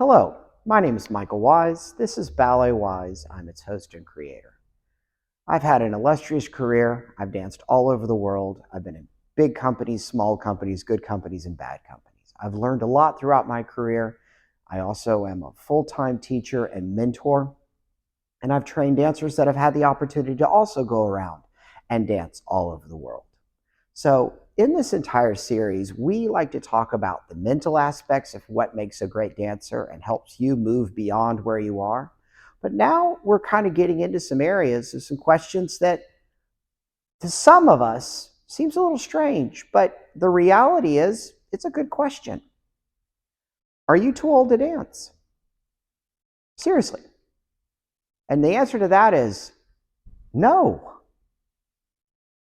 Hello, my name is Michael Wise. This is BalletWise. I'm its host and creator. I've had an illustrious career. I've danced all over the world. I've been in big companies, small companies, good companies, and bad companies. I've learned a lot throughout my career. I also am a full-time teacher and mentor, and I've trained dancers that have had the opportunity to also go around and dance all over the world. So in this entire series, we like to talk about the mental aspects of what makes a great dancer and helps you move beyond where you are. But now we're kind of getting into some areas of some questions that to some of us seems a little strange, but the reality is it's a good question. Are you too old to dance? Seriously. And the answer to that is no.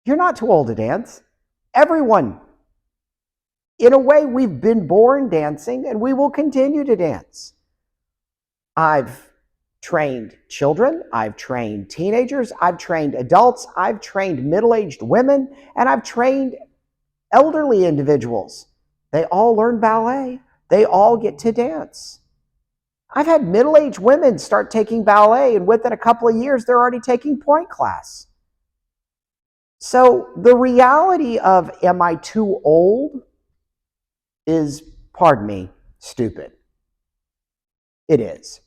You're not too old to dance. Everyone. In a way, we've been born dancing and we will continue to dance. I've trained children, I've trained teenagers, I've trained adults, I've trained middle-aged women, and I've trained elderly individuals. They all learn ballet. They all get to dance. I've had middle-aged women start taking ballet, and within a couple of years, they're already taking point class. So the reality of am I too old is, pardon me, stupid. It is.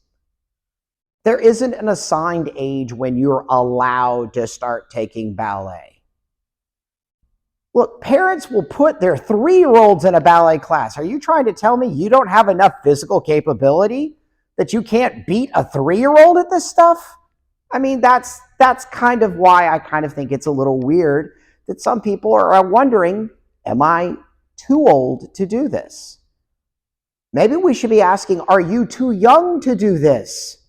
There isn't an assigned age when you're allowed to start taking ballet. Look, parents will put their 3-year-olds in a ballet class. Are you trying to tell me you don't have enough physical capability that you can't beat a 3-year-old at this stuff? I mean, that's kind of why I kind of think it's a little weird that some people are wondering, am I too old to do this? Maybe we should be asking, are you too young to do this?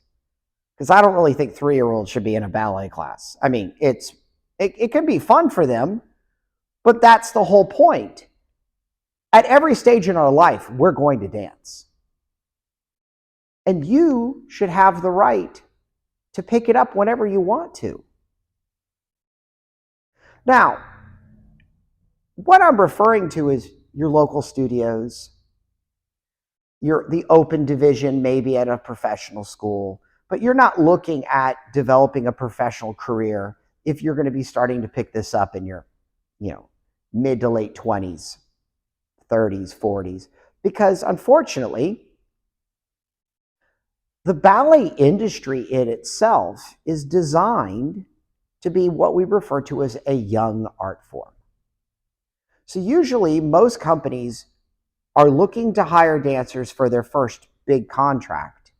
Because I don't really think 3-year-olds should be in a ballet class. I mean, it can be fun for them, but that's the whole point. At every stage in our life, we're going to dance. And you should have the right to pick it up whenever you want to. Now, what I'm referring to is your local studios, the open division maybe at a professional school, but you're not looking at developing a professional career if you're going to be starting to pick this up in your, mid to late 20s, 30s, 40s, because unfortunately, the ballet industry in itself is designed to be what we refer to as a young art form. So usually most companies are looking to hire dancers for their first big contract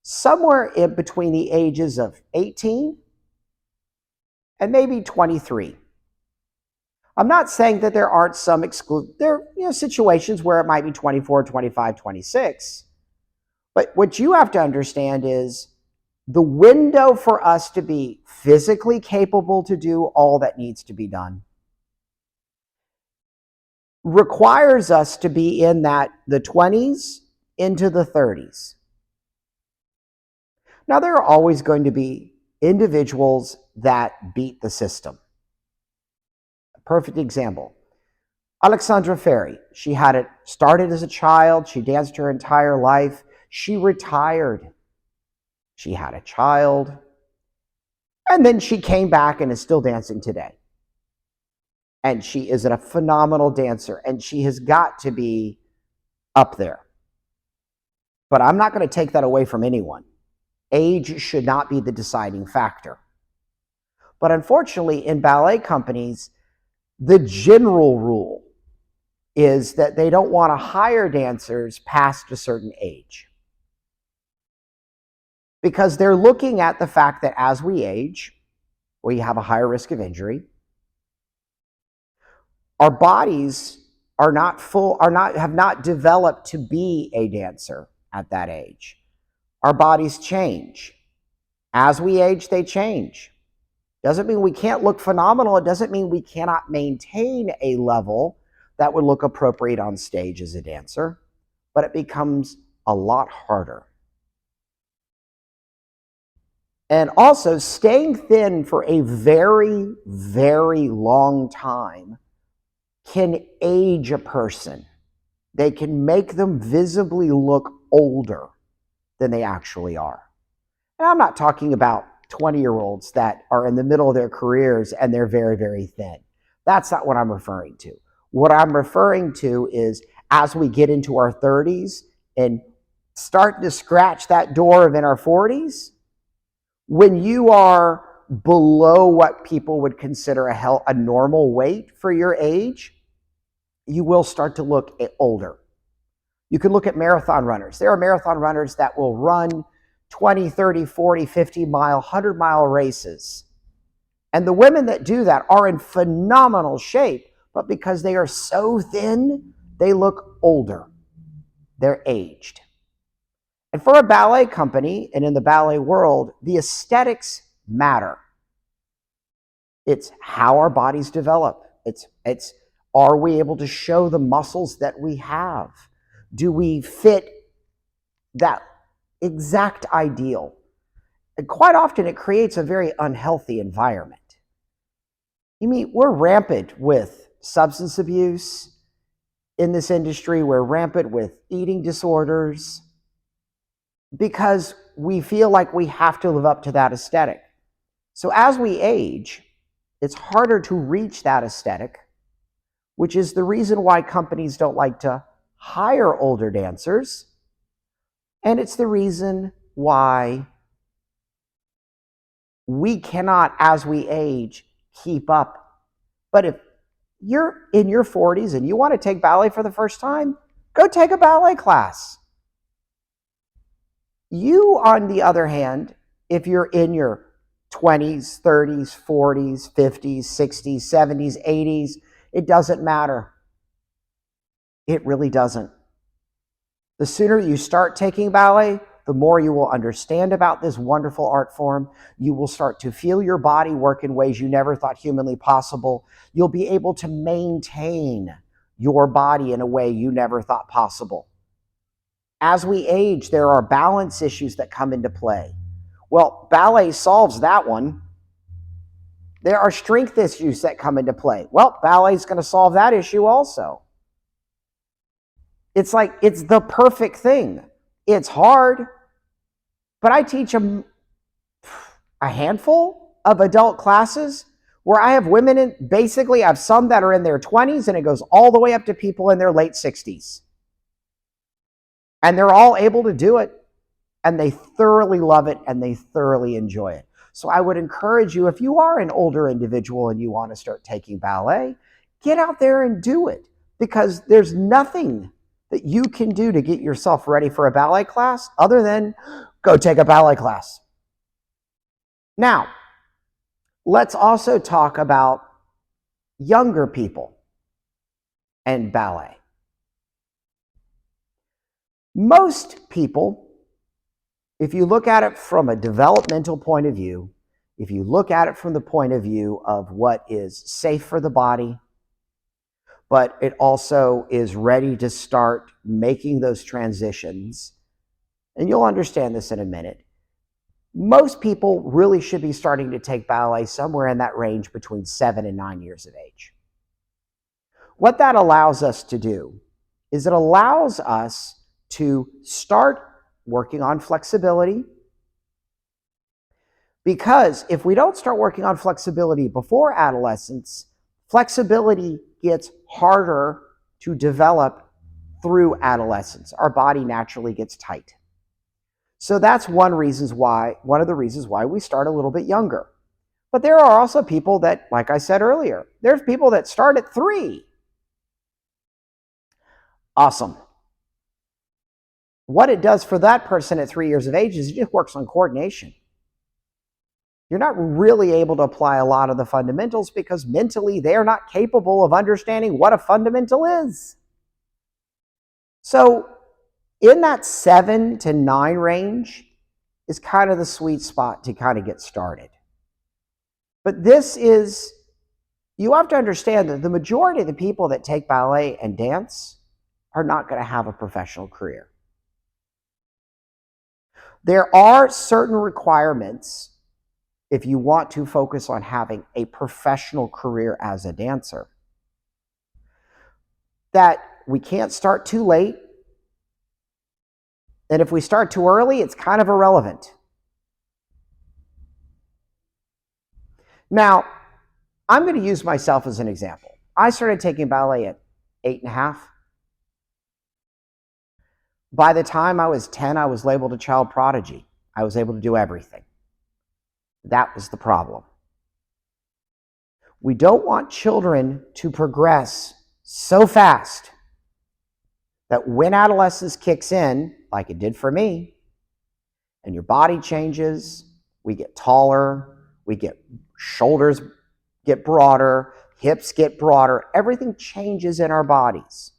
somewhere in between the ages of 18 and maybe 23. I'm not saying that there aren't some situations where it might be 24, 25, 26. But what you have to understand is the window for us to be physically capable to do all that needs to be done requires us to be in the 20s into the 30s. Now, there are always going to be individuals that beat the system. A perfect example, Alexandra Ferry. She had it started as a child. She danced her entire life. She retired. She had a child. And then she came back and is still dancing today. And she is a phenomenal dancer. And she has got to be up there. But I'm not going to take that away from anyone. Age should not be the deciding factor. But unfortunately, in ballet companies, the general rule is that they don't want to hire dancers past a certain age. Because they're looking at the fact that as we age, we have a higher risk of injury. Our bodies have not developed to be a dancer at that age. Our bodies change. As we age, they change. Doesn't mean we can't look phenomenal. It doesn't mean we cannot maintain a level that would look appropriate on stage as a dancer, but it becomes a lot harder. And also, staying thin for a very, very long time can age a person. They can make them visibly look older. than they actually are. And I'm not talking about 20-year-olds that are in the middle of their careers and they're very, very thin. That's not what I'm referring to. What I'm referring to is as we get into our 30s and start to scratch that door of in our 40s, when you are below what people would consider a normal weight for your age, you will start to look older. You can look at marathon runners. There are marathon runners that will run 20, 30, 40, 50-mile, 100-mile races. And the women that do that are in phenomenal shape, but because they are so thin, they look older. They're aged. And for a ballet company and in the ballet world, the aesthetics matter. It's how our bodies develop. It's are we able to show the muscles that we have? Do we fit that exact ideal? And quite often it creates a very unhealthy environment. You mean, we're rampant with substance abuse in this industry. We're rampant with eating disorders because we feel like we have to live up to that aesthetic. So as we age, it's harder to reach that aesthetic, which is the reason why companies don't like to hire older dancers. And it's the reason why we cannot, as we age, keep up. But if you're in your 40s and you want to take ballet for the first time, go take a ballet class. You, on the other hand, if you're in your 20s, 30s, 40s, 50s, 60s, 70s, 80s, it doesn't matter. It really doesn't. The sooner you start taking ballet, the more you will understand about this wonderful art form. You will start to feel your body work in ways you never thought humanly possible. You'll be able to maintain your body in a way you never thought possible. As we age, there are balance issues that come into play. Well, ballet solves that one. There are strength issues that come into play. Well, ballet is going to solve that issue also. It's like, it's the perfect thing. It's hard, but I teach a handful of adult classes where I have women in, basically I have some that are in their 20s and it goes all the way up to people in their late 60s. And they're all able to do it and they thoroughly love it and they thoroughly enjoy it. So I would encourage you, if you are an older individual and you want to start taking ballet, get out there and do it, because there's nothing that you can do to get yourself ready for a ballet class other than go take a ballet class. Now, let's also talk about younger people and ballet. Most people, if you look at it from a developmental point of view, if you look at it from the point of view of what is safe for the body, but it also is ready to start making those transitions, and you'll understand this in a minute, most people really should be starting to take ballet somewhere in that range between 7 and 9 years of age. What that allows us to do is it allows us to start working on flexibility, because if we don't start working on flexibility before adolescence, flexibility gets harder to develop through adolescence. Our body naturally gets tight. So that's one of the reasons why we start a little bit younger. But there are also people that, like I said earlier, there's people that start at 3. Awesome. What it does for that person at 3 years of age is it just works on coordination. You're not really able to apply a lot of the fundamentals because mentally they're not capable of understanding what a fundamental is. So in that 7 to 9 range is kind of the sweet spot to kind of get started. But you have to understand that the majority of the people that take ballet and dance are not going to have a professional career. There are certain requirements if you want to focus on having a professional career as a dancer, that we can't start too late, And if we start too early, it's kind of irrelevant. Now, I'm going to use myself as an example. I started taking ballet at 8.5. By the time I was 10, I was labeled a child prodigy. I was able to do everything. That was the problem. We don't want children to progress so fast that when adolescence kicks in, like it did for me, and your body changes, we get taller, we get shoulders get broader, hips get broader, everything changes in our bodies.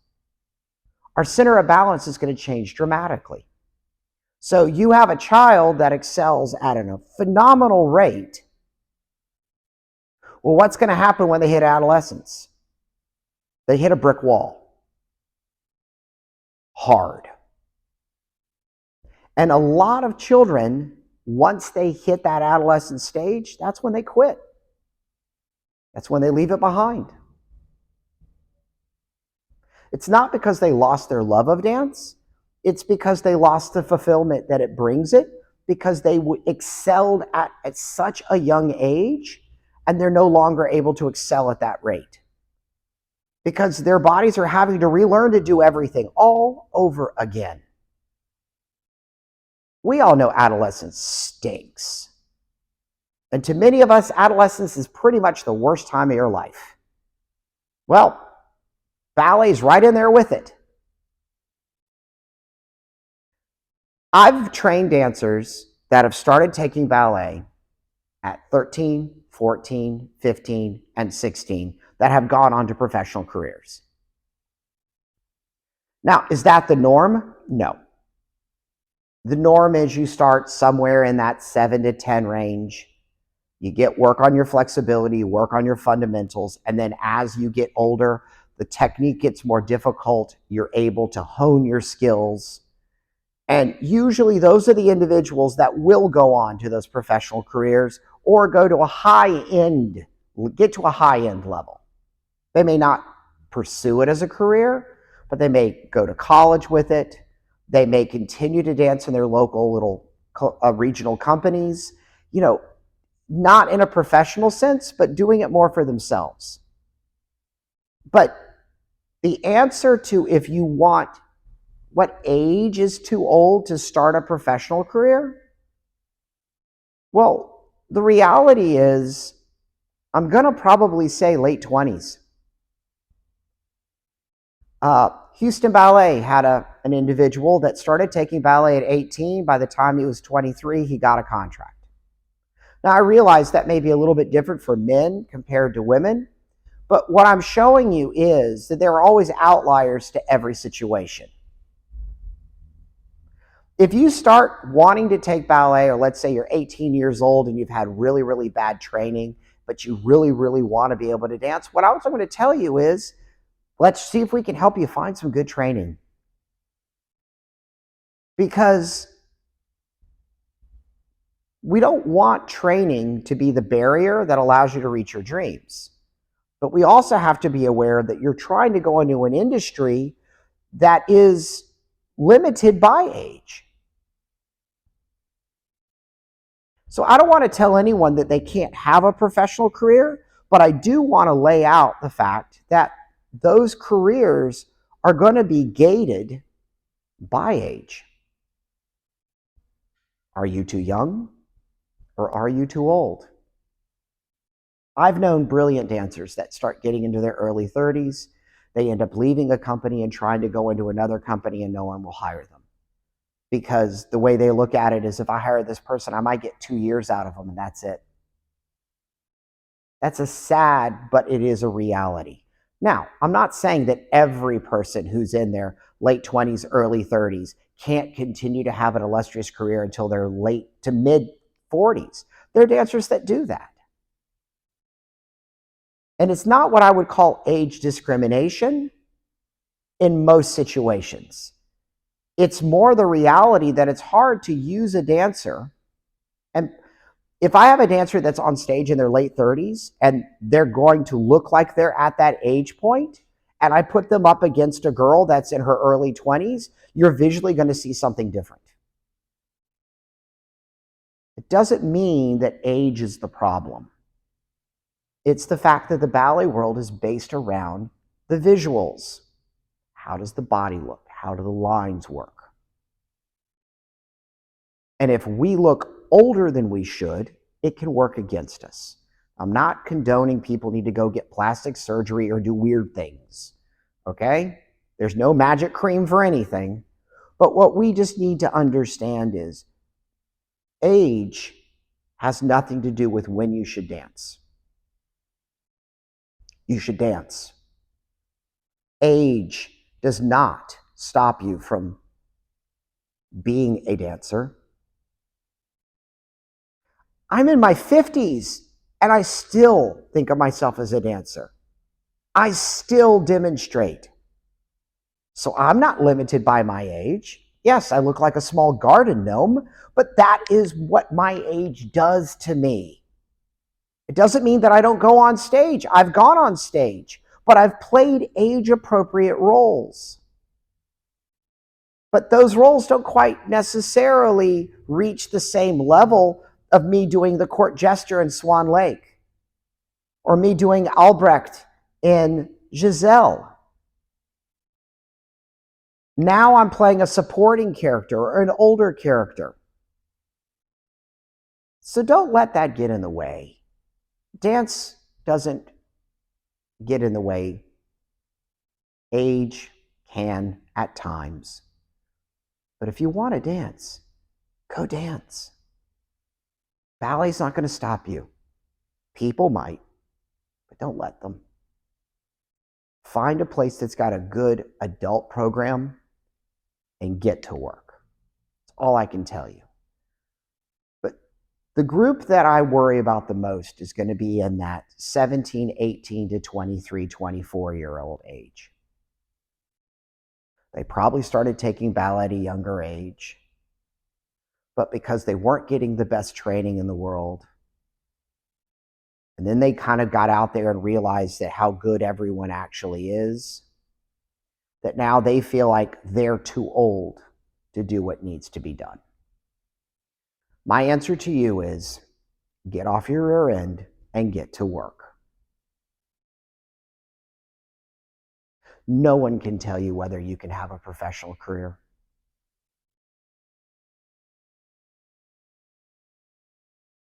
Our center of balance is going to change dramatically. So you have a child that excels at a phenomenal rate. Well, what's going to happen when they hit adolescence? They hit a brick wall. Hard. And a lot of children, once they hit that adolescent stage, that's when they quit. That's when they leave it behind. It's not because they lost their love of dance. It's because they lost the fulfillment that it brings it, because they excelled at such a young age, and they're no longer able to excel at that rate. Because their bodies are having to relearn to do everything all over again. We all know adolescence stinks. And to many of us, adolescence is pretty much the worst time of your life. Well, ballet's right in there with it. I've trained dancers that have started taking ballet at 13, 14, 15, and 16 that have gone on to professional careers. Now, is that the norm? No. The norm is you start somewhere in that 7 to 10 range. You get work on your flexibility, work on your fundamentals, and then as you get older, the technique gets more difficult. You're able to hone your skills. And usually those are the individuals that will go on to those professional careers or go to get to a high-end level. They may not pursue it as a career, but they may go to college with it. They may continue to dance in their local little regional companies, not in a professional sense, but doing it more for themselves. But the answer to if you want what age is too old to start a professional career? Well, the reality is I'm going to probably say late 20s. Houston Ballet had an individual that started taking ballet at 18. By the time he was 23, he got a contract. Now, I realize that may be a little bit different for men compared to women, but what I'm showing you is that there are always outliers to every situation. If you start wanting to take ballet, or let's say you're 18 years old and you've had really, really bad training, but you really, really want to be able to dance, what I'm going to tell you is, let's see if we can help you find some good training. Because we don't want training to be the barrier that allows you to reach your dreams. But we also have to be aware that you're trying to go into an industry that is limited by age. So I don't want to tell anyone that they can't have a professional career, but I do want to lay out the fact that those careers are going to be gated by age. Are you too young or are you too old? I've known brilliant dancers that start getting into their early 30s. They end up leaving a company and trying to go into another company and no one will hire them. Because the way they look at it is, if I hire this person, I might get 2 years out of them and that's it. That's a sad, but it is a reality. Now, I'm not saying that every person who's in their late 20s, early 30s can't continue to have an illustrious career until their late to mid 40s. There are dancers that do that. And it's not what I would call age discrimination in most situations. It's more the reality that it's hard to use a dancer. And if I have a dancer that's on stage in their late 30s and they're going to look like they're at that age point, and I put them up against a girl that's in her early 20s, you're visually going to see something different. It doesn't mean that age is the problem. It's the fact that the ballet world is based around the visuals. How does the body look? How do the lines work? And if we look older than we should, it can work against us. I'm not condoning people need to go get plastic surgery or do weird things, okay? There's no magic cream for anything. But what we just need to understand is age has nothing to do with when you should dance. You should dance. Age does not stop you from being a dancer. I'm in my 50s and I still think of myself as a dancer. I still demonstrate. So I'm not limited by my age. Yes, I look like a small garden gnome, but that is what my age does to me. It doesn't mean that I don't go on stage. I've gone on stage, but I've played age-appropriate roles. But those roles don't quite necessarily reach the same level of me doing the court jester in Swan Lake, or me doing Albrecht in Giselle. Now I'm playing a supporting character or an older character. So don't let that get in the way. Dance doesn't get in the way. Age can at times. But if you want to dance, go dance. Ballet's not going to stop you. People might, but don't let them. Find a place that's got a good adult program and get to work. That's all I can tell you. But the group that I worry about the most is going to be in that 17, 18 to 23, 24-year-old age. They probably started taking ballet at a younger age, but because they weren't getting the best training in the world, and then they kind of got out there and realized that how good everyone actually is, that now they feel like they're too old to do what needs to be done. My answer to you is get off your rear end and get to work. No one can tell you whether you can have a professional career.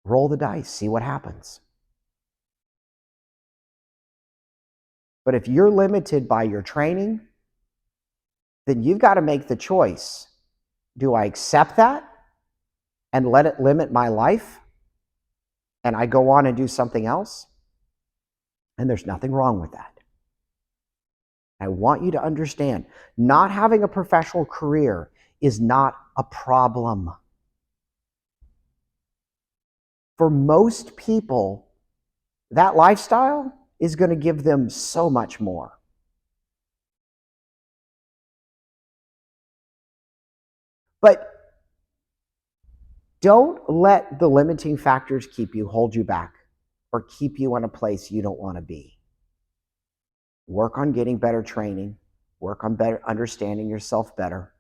Roll the dice, see what happens. But if you're limited by your training, then you've got to make the choice. Do I accept that and let it limit my life and I go on and do something else? And there's nothing wrong with that. I want you to understand, not having a professional career is not a problem. For most people, that lifestyle is going to give them so much more. But don't let the limiting factors hold you back, or keep you in a place you don't want to be. Work on getting better training, work on better understanding yourself better,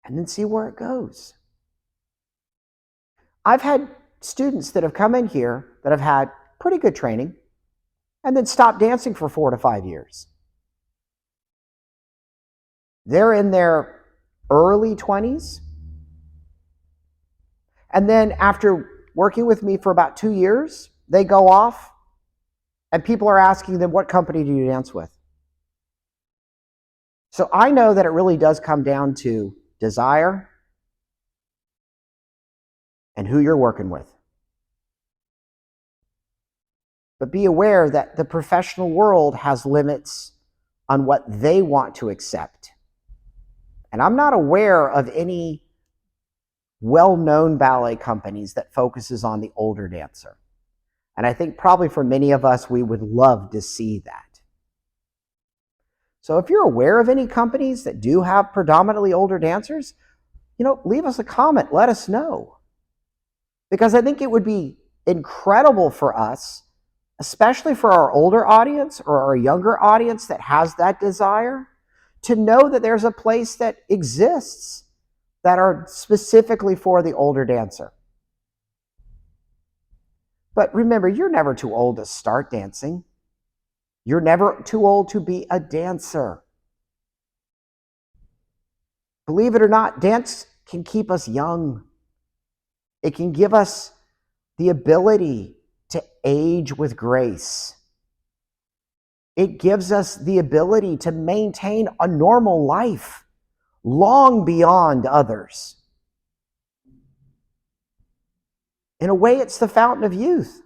and then see where it goes. I've had students that have come in here that have had pretty good training and then stopped dancing for 4 to 5 years. They're in their early 20s. And then after working with me for about 2 years, they go off and people are asking them, what company do you dance with? So I know that it really does come down to desire and who you're working with. But be aware that the professional world has limits on what they want to accept. And I'm not aware of any well-known ballet companies that focuses on the older dancer. And I think probably for many of us, we would love to see that. So if you're aware of any companies that do have predominantly older dancers, leave us a comment, let us know. Because I think it would be incredible for us, especially for our older audience or our younger audience that has that desire, to know that there's a place that exists that are specifically for the older dancer. But remember, you're never too old to start dancing. You're never too old to be a dancer. Believe it or not, dance can keep us young. It can give us the ability to age with grace. It gives us the ability to maintain a normal life long beyond others. In a way, it's the fountain of youth.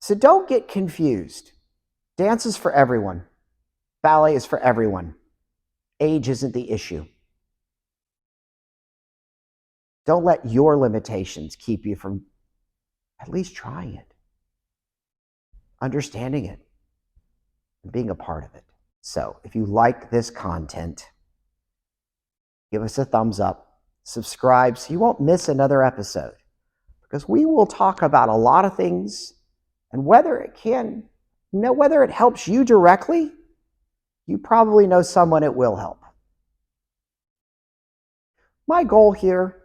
So don't get confused. Dance is for everyone. Ballet is for everyone. Age isn't the issue. Don't let your limitations keep you from at least trying it, understanding it, and being a part of it. So if you like this content, give us a thumbs up, subscribe so you won't miss another episode, because we will talk about a lot of things, and whether it helps you directly, you probably know someone it will help. My goal here,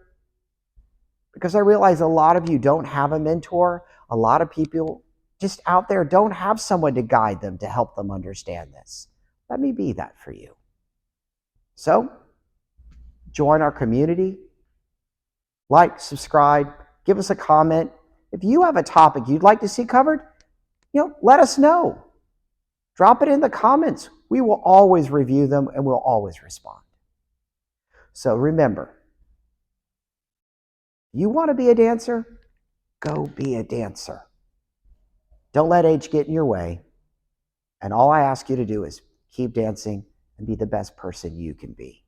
because I realize a lot of you don't have a mentor, a lot of people just out there don't have someone to guide them, to help them understand this. Let me be that for you. So, join our community, like, subscribe, give us a comment. If you have a topic you'd like to see covered, let us know. Drop it in the comments. We will always review them and we'll always respond. So remember, you want to be a dancer? Go be a dancer. Don't let age get in your way. And all I ask you to do is keep dancing and be the best person you can be.